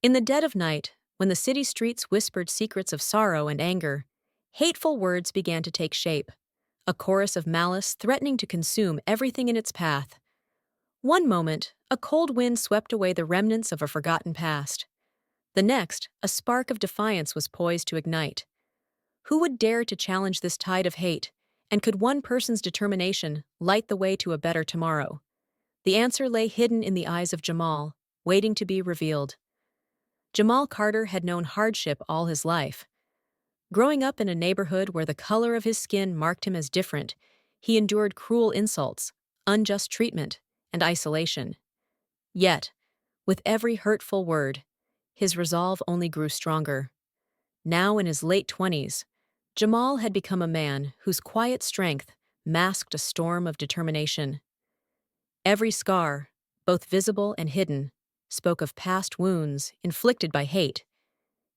In the dead of night, when the city streets whispered secrets of sorrow and anger, hateful words began to take shape, a chorus of malice threatening to consume everything in its path. One moment, a cold wind swept away the remnants of a forgotten past. The next, a spark of defiance was poised to ignite. Who would dare to challenge this tide of hate, and could one person's determination light the way to a better tomorrow? The answer lay hidden in the eyes of Jamal, waiting to be revealed. Jamal Carter had known hardship all his life. Growing up in a neighborhood where the color of his skin marked him as different, he endured cruel insults, unjust treatment, and isolation. Yet, with every hurtful word, his resolve only grew stronger. Now in his late 20s, Jamal had become a man whose quiet strength masked a storm of determination. Every scar, both visible and hidden, spoke of past wounds inflicted by hate,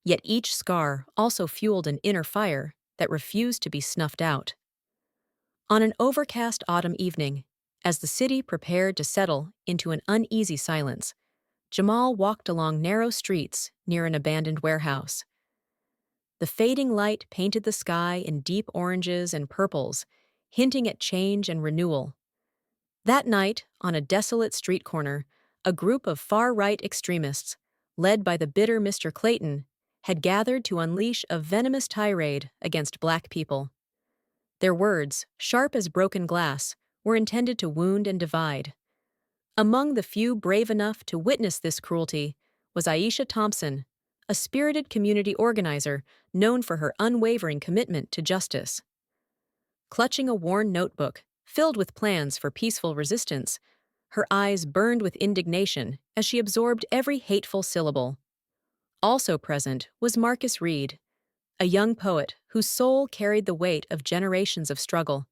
yet each scar also fueled an inner fire that refused to be snuffed out. On an overcast autumn evening, as the city prepared to settle into an uneasy silence, Jamal walked along narrow streets near an abandoned warehouse. The fading light painted the sky in deep oranges and purples, hinting at change and renewal. That night, on a desolate street corner, a group of far-right extremists, led by the bitter Mr. Clayton, had gathered to unleash a venomous tirade against black people. Their words, sharp as broken glass, were intended to wound and divide. Among the few brave enough to witness this cruelty was Aisha Thompson, a spirited community organizer known for her unwavering commitment to justice. Clutching a worn notebook filled with plans for peaceful resistance, her eyes burned with indignation as she absorbed every hateful syllable. Also present was Marcus Reed, a young poet whose soul carried the weight of generations of struggle.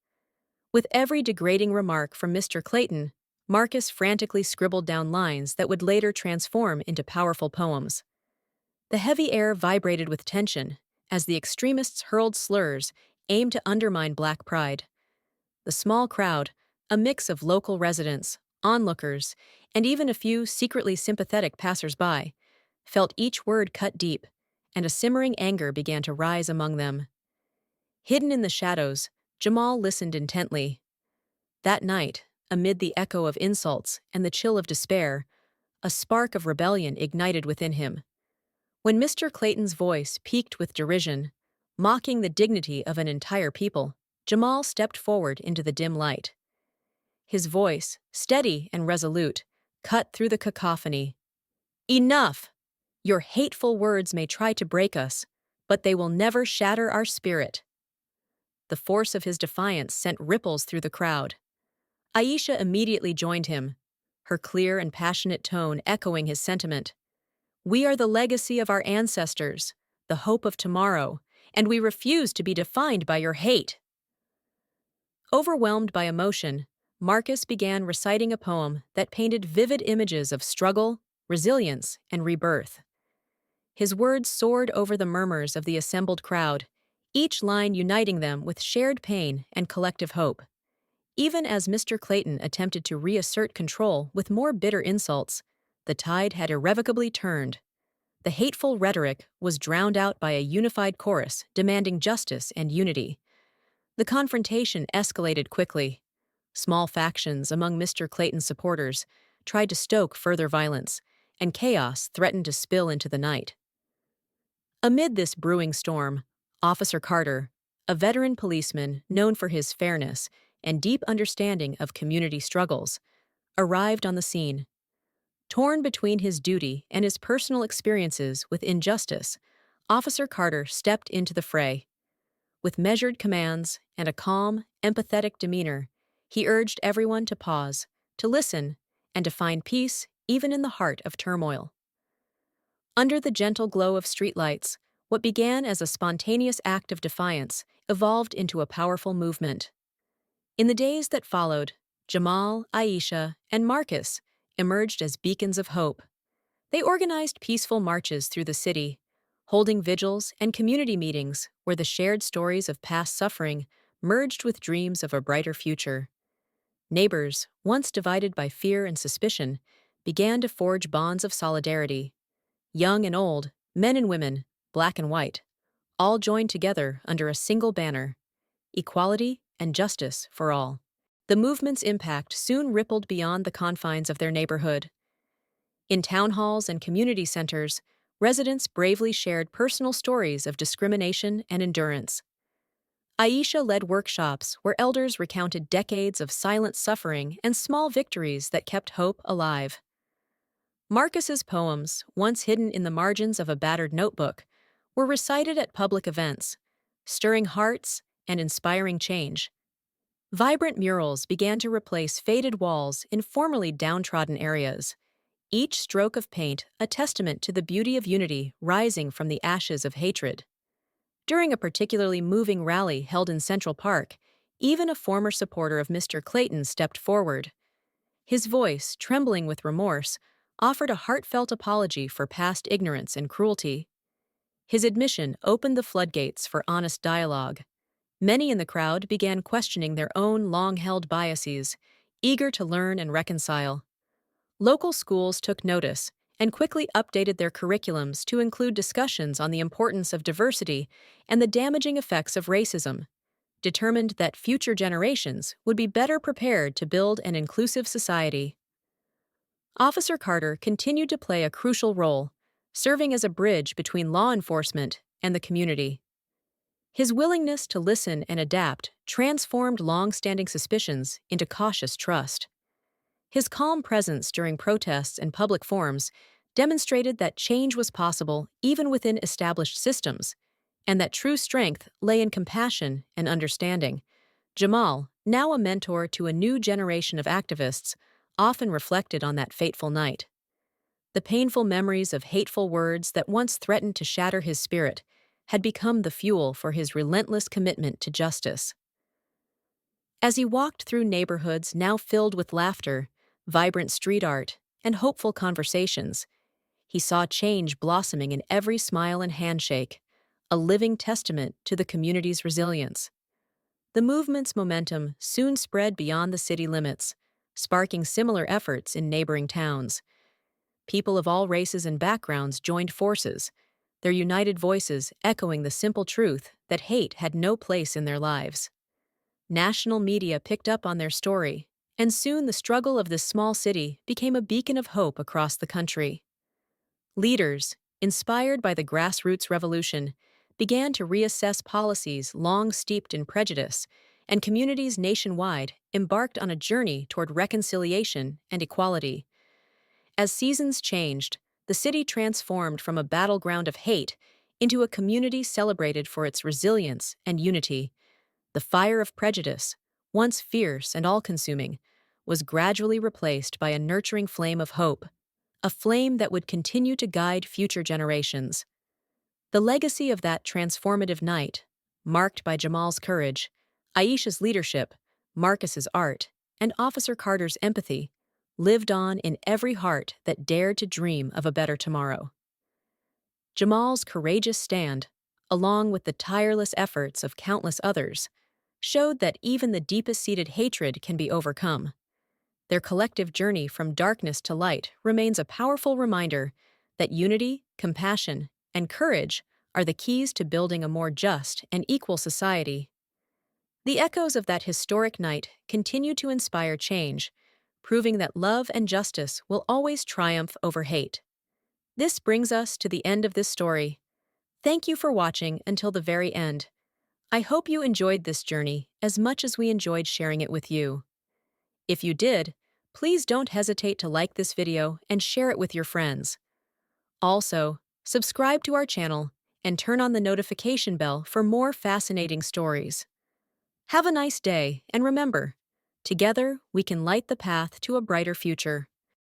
With every degrading remark from Mr. Clayton, Marcus frantically scribbled down lines that would later transform into powerful poems. The heavy air vibrated with tension as the extremists hurled slurs aimed to undermine black pride. The small crowd, a mix of local residents, onlookers, and even a few secretly sympathetic passers-by, felt each word cut deep, and a simmering anger began to rise among them. Hidden in the shadows, Jamal listened intently. That night, amid the echo of insults and the chill of despair, a spark of rebellion ignited within him. When Mr. Clayton's voice peaked with derision, mocking the dignity of an entire people, Jamal stepped forward into the dim light. His voice, steady and resolute, cut through the cacophony. "Enough! Your hateful words may try to break us, but they will never shatter our spirit." The force of his defiance sent ripples through the crowd. Aisha immediately joined him, her clear and passionate tone echoing his sentiment. "We are the legacy of our ancestors, the hope of tomorrow, and we refuse to be defined by your hate." Overwhelmed by emotion, Marcus began reciting a poem that painted vivid images of struggle, resilience, and rebirth. His words soared over the murmurs of the assembled crowd, each line uniting them with shared pain and collective hope. Even as Mr. Clayton attempted to reassert control with more bitter insults, the tide had irrevocably turned. The hateful rhetoric was drowned out by a unified chorus demanding justice and unity. The confrontation escalated quickly. Small factions among Mr. Clayton's supporters tried to stoke further violence, and chaos threatened to spill into the night. Amid this brewing storm, Officer Carter, a veteran policeman known for his fairness and deep understanding of community struggles, arrived on the scene. Torn between his duty and his personal experiences with injustice, Officer Carter stepped into the fray. With measured commands and a calm, empathetic demeanor, he urged everyone to pause, to listen, and to find peace even in the heart of turmoil. Under the gentle glow of streetlights, what began as a spontaneous act of defiance evolved into a powerful movement. In the days that followed, Jamal, Aisha, and Marcus emerged as beacons of hope. They organized peaceful marches through the city, holding vigils and community meetings where the shared stories of past suffering merged with dreams of a brighter future. Neighbors, once divided by fear and suspicion, began to forge bonds of solidarity. Young and old, men and women, black and white, all joined together under a single banner: equality and justice for all. The movement's impact soon rippled beyond the confines of their neighborhood. In town halls and community centers, residents bravely shared personal stories of discrimination and endurance. Aisha led workshops where elders recounted decades of silent suffering and small victories that kept hope alive. Marcus's poems, once hidden in the margins of a battered notebook, were recited at public events, stirring hearts and inspiring change. Vibrant murals began to replace faded walls in formerly downtrodden areas, each stroke of paint a testament to the beauty of unity rising from the ashes of hatred. During a particularly moving rally held in Central Park, even a former supporter of Mr. Clayton stepped forward. His voice, trembling with remorse, offered a heartfelt apology for past ignorance and cruelty. His admission opened the floodgates for honest dialogue. Many in the crowd began questioning their own long-held biases, eager to learn and reconcile. Local schools took notice and quickly updated their curriculums to include discussions on the importance of diversity and the damaging effects of racism, determined that future generations would be better prepared to build an inclusive society. Officer Carter continued to play a crucial role, serving as a bridge between law enforcement and the community. His willingness to listen and adapt transformed long-standing suspicions into cautious trust. His calm presence during protests and public forums demonstrated that change was possible even within established systems, and that true strength lay in compassion and understanding. Jamal, now a mentor to a new generation of activists, often reflected on that fateful night. The painful memories of hateful words that once threatened to shatter his spirit had become the fuel for his relentless commitment to justice. As he walked through neighborhoods now filled with laughter, vibrant street art, and hopeful conversations, he saw change blossoming in every smile and handshake, a living testament to the community's resilience. The movement's momentum soon spread beyond the city limits, sparking similar efforts in neighboring towns. People of all races and backgrounds joined forces, their united voices echoing the simple truth that hate had no place in their lives. National media picked up on their story, and soon the struggle of this small city became a beacon of hope across the country. Leaders, inspired by the grassroots revolution, began to reassess policies long steeped in prejudice, and communities nationwide embarked on a journey toward reconciliation and equality. As seasons changed, the city transformed from a battleground of hate into a community celebrated for its resilience and unity. The fire of prejudice, once fierce and all-consuming, was gradually replaced by a nurturing flame of hope, a flame that would continue to guide future generations. The legacy of that transformative night, marked by Jamal's courage, Aisha's leadership, Marcus's art, and Officer Carter's empathy, lived on in every heart that dared to dream of a better tomorrow. Jamal's courageous stand, along with the tireless efforts of countless others, showed that even the deepest-seated hatred can be overcome. Their collective journey from darkness to light remains a powerful reminder that unity, compassion, and courage are the keys to building a more just and equal society. The echoes of that historic night continue to inspire change, proving that love and justice will always triumph over hate. This brings us to the end of this story. Thank you for watching until the very end. I hope you enjoyed this journey as much as we enjoyed sharing it with you. If you did, please don't hesitate to like this video and share it with your friends. Also, subscribe to our channel and turn on the notification bell for more fascinating stories. Have a nice day, and remember, together we can light the path to a brighter future.